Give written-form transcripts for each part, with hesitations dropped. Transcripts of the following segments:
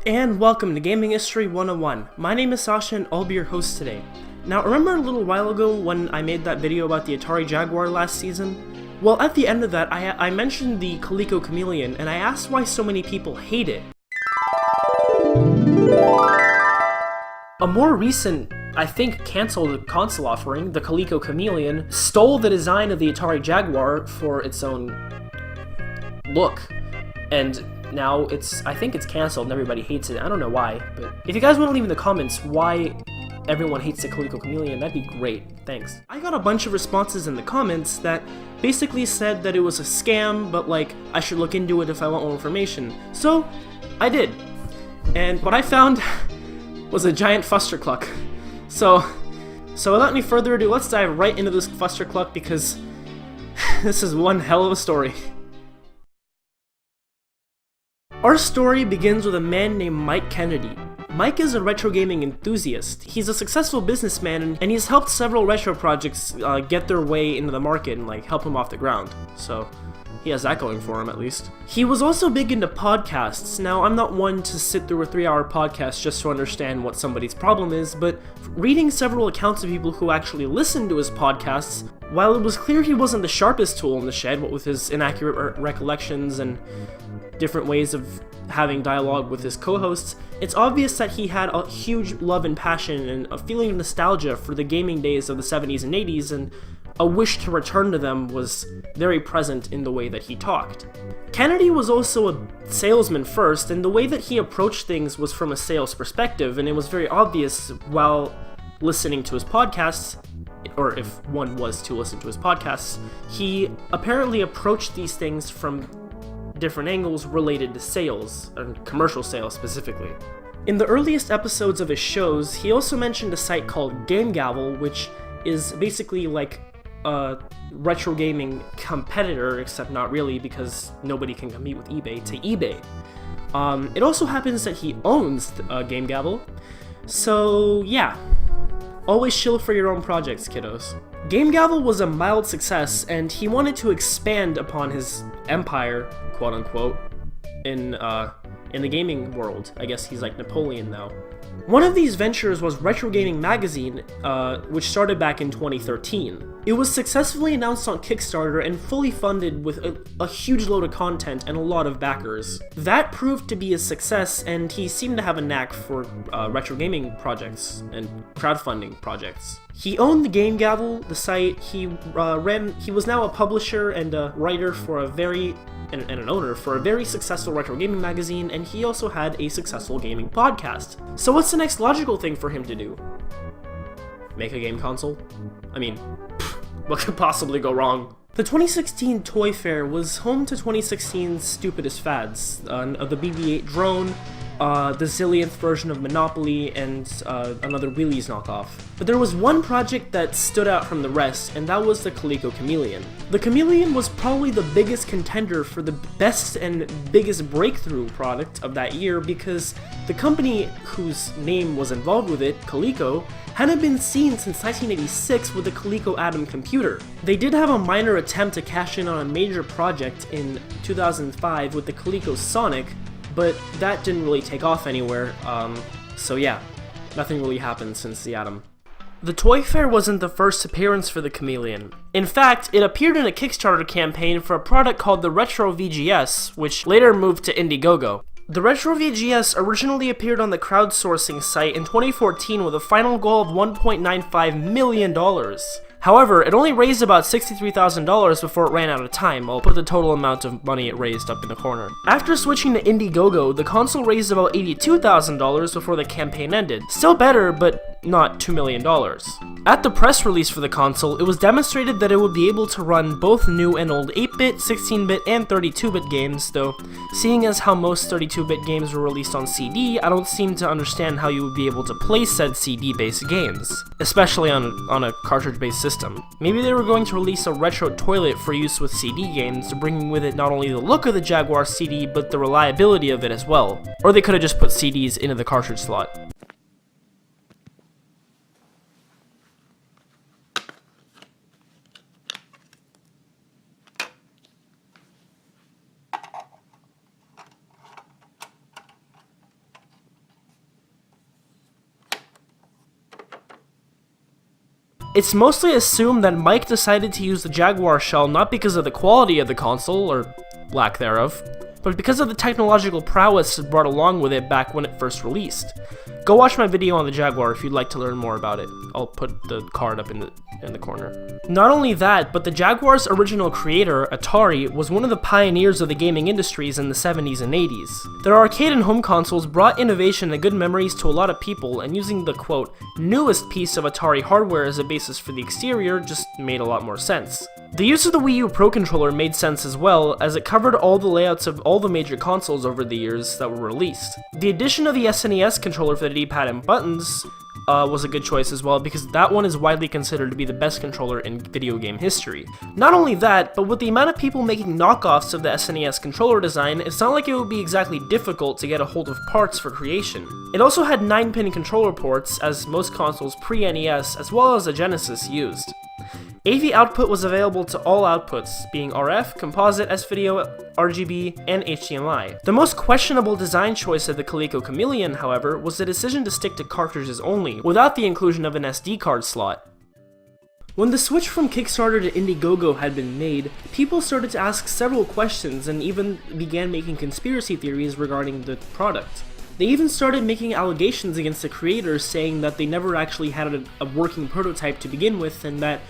And welcome to Gaming History 101. My name is Sasha and I'll be your host today. Now, remember a little while ago when I made that video about the Atari Jaguar last season? Well, at the end of that, I mentioned the Coleco Chameleon, and I asked why so many people hate it. A more recent, I think, cancelled console offering, the Coleco Chameleon, stole the design of the Atari Jaguar for its own look. And now I think it's cancelled and everybody hates it. I don't know why, but if you guys want to leave in the comments why everyone hates the Coleco Chameleon, that'd be great. Thanks. I got a bunch of responses in the comments that basically said that it was a scam, but like, I should look into it if I want more information. So, I did. And what I found was a giant fustercluck. So without any further ado, let's dive right into this fustercluck because this is one hell of a story. Our story begins with a man named Mike Kennedy. Mike is a retro gaming enthusiast. He's a successful businessman, and he's helped several retro projects get their way into the market and help him off the ground. So he has that going for him, at least. He was also big into podcasts. Now, I'm not one to sit through a 3-hour podcast just to understand what somebody's problem is, but reading several accounts of people who actually listened to his podcasts, while it was clear he wasn't the sharpest tool in the shed, what with his inaccurate recollections and different ways of having dialogue with his co-hosts, it's obvious that he had a huge love and passion and a feeling of nostalgia for the gaming days of the 70s and 80s, and a wish to return to them was very present in the way that he talked. Kennedy was also a salesman first, and the way that he approached things was from a sales perspective, and it was very obvious while listening to his podcasts, or if one was to listen to his podcasts, he apparently approached these things from different angles related to sales, and commercial sales specifically. In the earliest episodes of his shows, he also mentioned a site called Game Gavel, which is basically like a retro gaming competitor, except not really because nobody can compete with eBay, to eBay. It also happens that he owns Game Gavel, so yeah. Always shill for your own projects, kiddos. Game Gavel was a mild success, and he wanted to expand upon his empire, quote-unquote, in the gaming world. I guess he's like Napoleon now. One of these ventures was Retro Gaming Magazine, which started back in 2013. It was successfully announced on Kickstarter and fully funded with a huge load of content and a lot of backers. That proved to be a success, and he seemed to have a knack for retro gaming projects and crowdfunding projects. He owned the Game Gavel, the site. He was now a publisher and a writer for and an owner for a very successful retro gaming magazine, and he also had a successful gaming podcast. So what's the next logical thing for him to do? Make a game console? I mean, what could possibly go wrong? The 2016 Toy Fair was home to 2016's stupidest fads, the BB-8 drone, the zillionth version of Monopoly, and another Wheelies knockoff. But there was one project that stood out from the rest, and that was the Coleco Chameleon. The Chameleon was probably the biggest contender for the best and biggest breakthrough product of that year because the company whose name was involved with it, Coleco, hadn't been seen since 1986 with the Coleco Atom computer. They did have a minor attempt to cash in on a major project in 2005 with the Coleco Sonic, but that didn't really take off anywhere, so yeah, nothing really happened since the Atom. The Toy Fair wasn't the first appearance for the Chameleon. In fact, it appeared in a Kickstarter campaign for a product called the Retro VGS, which later moved to Indiegogo. The Retro VGS originally appeared on the crowdsourcing site in 2014 with a final goal of $1.95 million. However, it only raised about $63,000 before it ran out of time. I'll put the total amount of money it raised up in the corner. After switching to Indiegogo, the console raised about $82,000 before the campaign ended. Still better, but not $2 million. At the press release for the console, it was demonstrated that it would be able to run both new and old 8-bit, 16-bit, and 32-bit games, though seeing as how most 32-bit games were released on CD, I don't seem to understand how you would be able to play said CD-based games, especially on a cartridge-based system. Maybe they were going to release a retro toilet for use with CD games, bringing with it not only the look of the Jaguar CD, but the reliability of it as well. Or they could have just put CDs into the cartridge slot. It's mostly assumed that Mike decided to use the Jaguar shell not because of the quality of the console, or lack thereof, but because of the technological prowess it brought along with it back when it first released. Go watch my video on the Jaguar if you'd like to learn more about it. I'll put the card up in the corner. Not only that, but the Jaguar's original creator, Atari, was one of the pioneers of the gaming industries in the 70s and 80s. Their arcade and home consoles brought innovation and good memories to a lot of people, and using the, quote, newest piece of Atari hardware as a basis for the exterior just made a lot more sense. The use of the Wii U Pro Controller made sense as well, as it covered all the layouts of all the major consoles over the years that were released. The addition of the SNES controller for the D-pad and buttons was a good choice as well, because that one is widely considered to be the best controller in video game history. Not only that, but with the amount of people making knockoffs of the SNES controller design, it's not like it would be exactly difficult to get a hold of parts for creation. It also had 9-pin controller ports, as most consoles pre-NES as well as the Genesis used. AV output was available to all outputs, being RF, composite, S-Video, RGB, and HDMI. The most questionable design choice of the Coleco Chameleon, however, was the decision to stick to cartridges only, without the inclusion of an SD card slot. When the switch from Kickstarter to Indiegogo had been made, people started to ask several questions and even began making conspiracy theories regarding the product. They even started making allegations against the creators, saying that they never actually had a working prototype to begin with, and that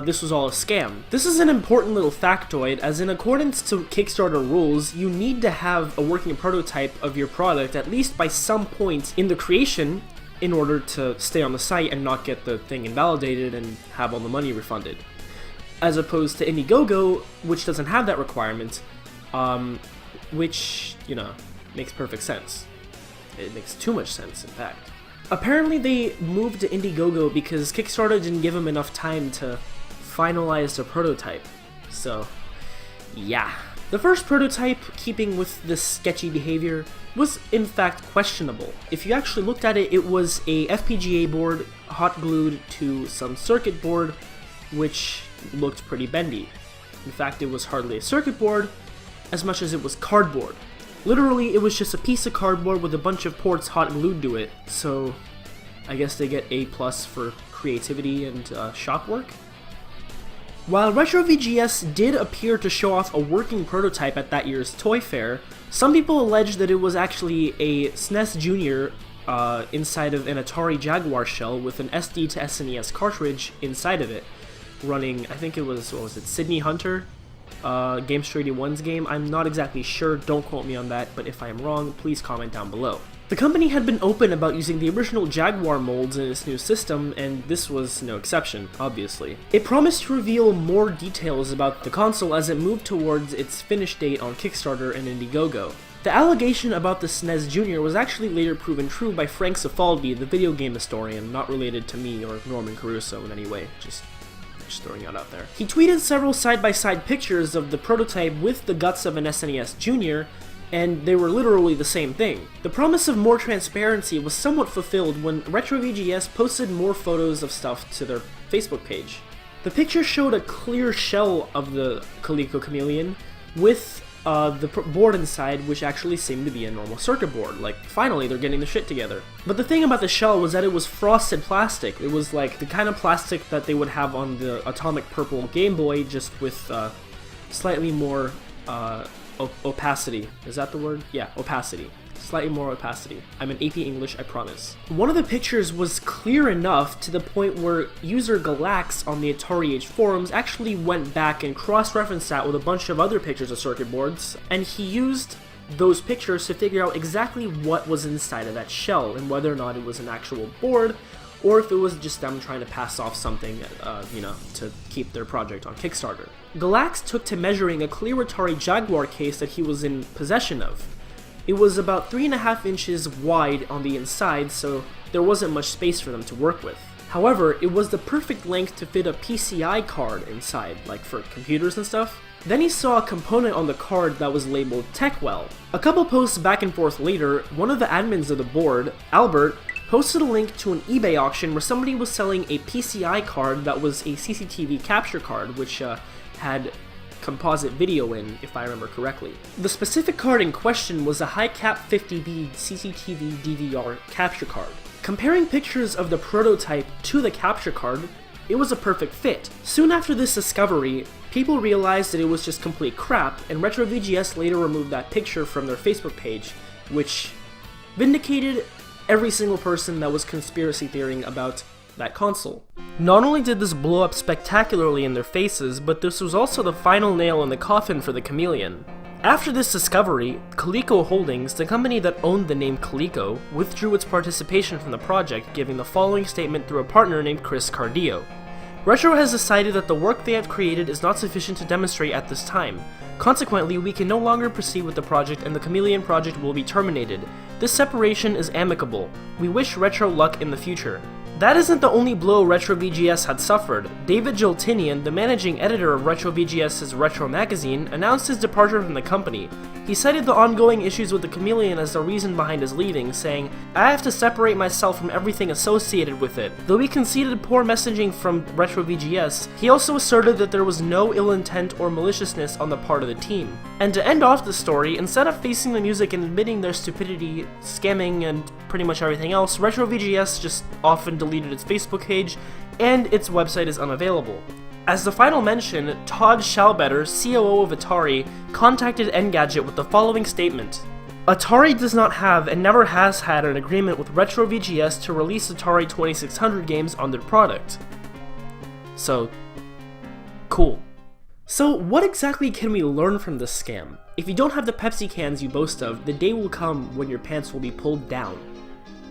this was all a scam. This is an important little factoid, as in accordance to Kickstarter rules, you need to have a working prototype of your product at least by some point in the creation in order to stay on the site and not get the thing invalidated and have all the money refunded. As opposed to Indiegogo, which doesn't have that requirement, which, you know, makes perfect sense. It makes too much sense, in fact. Apparently they moved to Indiegogo because Kickstarter didn't give them enough time to finalize the prototype. So, yeah. The first prototype, keeping with this sketchy behavior, was in fact questionable. If you actually looked at it, it was a FPGA board hot glued to some circuit board, which looked pretty bendy. In fact, it was hardly a circuit board as much as it was cardboard. Literally, it was just a piece of cardboard with a bunch of ports hot glued to it, so I guess they get A+ for creativity and shop work. While Retro VGS did appear to show off a working prototype at that year's Toy Fair, some people allege that it was actually a SNES Junior inside of an Atari Jaguar shell with an SD to SNES cartridge inside of it, running, I think it was, what was it, Sydney Hunter? Games 81's game. I'm not exactly sure, don't quote me on that, but if I am wrong, please comment down below. The company had been open about using the original Jaguar molds in its new system, and this was no exception, obviously. It promised to reveal more details about the console as it moved towards its finish date on Kickstarter and Indiegogo. The allegation about the SNES Junior was actually later proven true by Frank Cifaldi, the video game historian, not related to me or Norman Caruso in any way, just throwing that out there. He tweeted several side-by-side pictures of the prototype with the guts of an SNES Junior, and they were literally the same thing. The promise of more transparency was somewhat fulfilled when Retro VGS posted more photos of stuff to their Facebook page. The picture showed a clear shell of the Coleco Chameleon with the board inside, which actually seemed to be a normal circuit board. Like, finally, they're getting the shit together. But the thing about the shell was that it was frosted plastic. It was like the kind of plastic that they would have on the Atomic Purple Game Boy, just with slightly more opacity. Is that the word? Yeah, opacity. Slightly more opacity. I'm an AP English, I promise. One of the pictures was clear enough to the point where user Galax on the Atari Age forums actually went back and cross-referenced that with a bunch of other pictures of circuit boards, and he used those pictures to figure out exactly what was inside of that shell and whether or not it was an actual board or if it was just them trying to pass off something, you know, to keep their project on Kickstarter. Galax took to measuring a clear Atari Jaguar case that he was in possession of. It was about 3.5 inches wide on the inside, so there wasn't much space for them to work with. However, it was the perfect length to fit a PCI card inside, like for computers and stuff. Then he saw a component on the card that was labeled TechWell. A couple posts back and forth later, one of the admins of the board, Albert, posted a link to an eBay auction where somebody was selling a PCI card that was a CCTV capture card, which had composite video in, if I remember correctly. The specific card in question was a high-cap 50B CCTV DVR capture card. Comparing pictures of the prototype to the capture card, it was a perfect fit. Soon after this discovery, people realized that it was just complete crap, and Retro VGS later removed that picture from their Facebook page, which vindicated every single person that was conspiracy theorying about that console. Not only did this blow up spectacularly in their faces, but this was also the final nail in the coffin for the Chameleon. After this discovery, Coleco Holdings, the company that owned the name Coleco, withdrew its participation from the project, giving the following statement through a partner named Chris Cardillo. Retro has decided that the work they have created is not sufficient to demonstrate at this time. Consequently, we can no longer proceed with the project and the Chameleon project will be terminated. This separation is amicable. We wish Retro luck in the future. That isn't the only blow Retro VGS had suffered. David Joltinian, the managing editor of Retro VGS's Retro magazine, announced his departure from the company. He cited the ongoing issues with the Chameleon as the reason behind his leaving, saying, "I have to separate myself from everything associated with it." Though he conceded poor messaging from Retro VGS, he also asserted that there was no ill intent or maliciousness on the part of the team. And to end off the story, instead of facing the music and admitting their stupidity, scamming, and pretty much everything else, Retro VGS just often deleted its Facebook page, and its website is unavailable. As the final mention, Todd Schalbetter, COO of Atari, contacted Engadget with the following statement. Atari does not have and never has had an agreement with Retro VGS to release Atari 2600 games on their product. So, cool. So what exactly can we learn from this scam? If you don't have the Pepsi cans you boast of, the day will come when your pants will be pulled down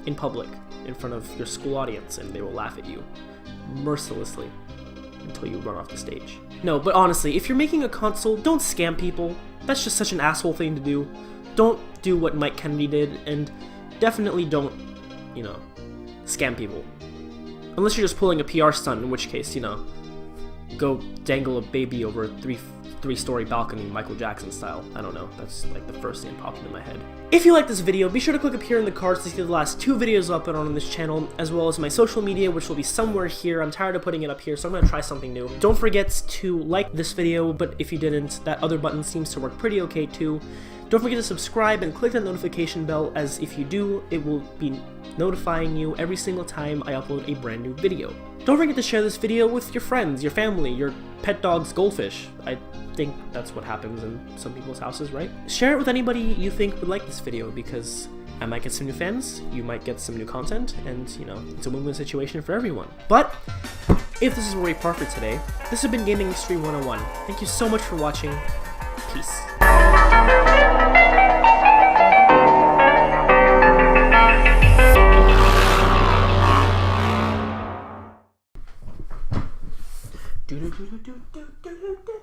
in public, in front of your school audience, and they will laugh at you mercilessly until you run off the stage. No, but honestly, if you're making a console, don't scam people. That's just such an asshole thing to do. Don't do what Mike Kennedy did, and definitely don't, scam people. Unless you're just pulling a PR stunt, in which case, go dangle a baby over a three-story balcony, Michael Jackson style. I don't know, that's like the first thing that popped into my head. If you like this video, be sure to click up here in the cards to see the last 2 videos I'll put on this channel, as well as my social media, which will be somewhere here. I'm tired of putting it up here, so I'm going to try something new. Don't forget to like this video, but if you didn't, that other button seems to work pretty okay too. Don't forget to subscribe and click that notification bell, as if you do, it will be notifying you every single time I upload a brand new video. Don't forget to share this video with your friends, your family, your pet dog's goldfish. I think that's what happens in some people's houses, right? Share it with anybody you think would like this video, because I might get some new fans, you might get some new content, and, it's a win-win situation for everyone. But if this is where we part for today, this has been Gaming Extreme 101. Thank you so much for watching. Peace. Do do do do do do do do.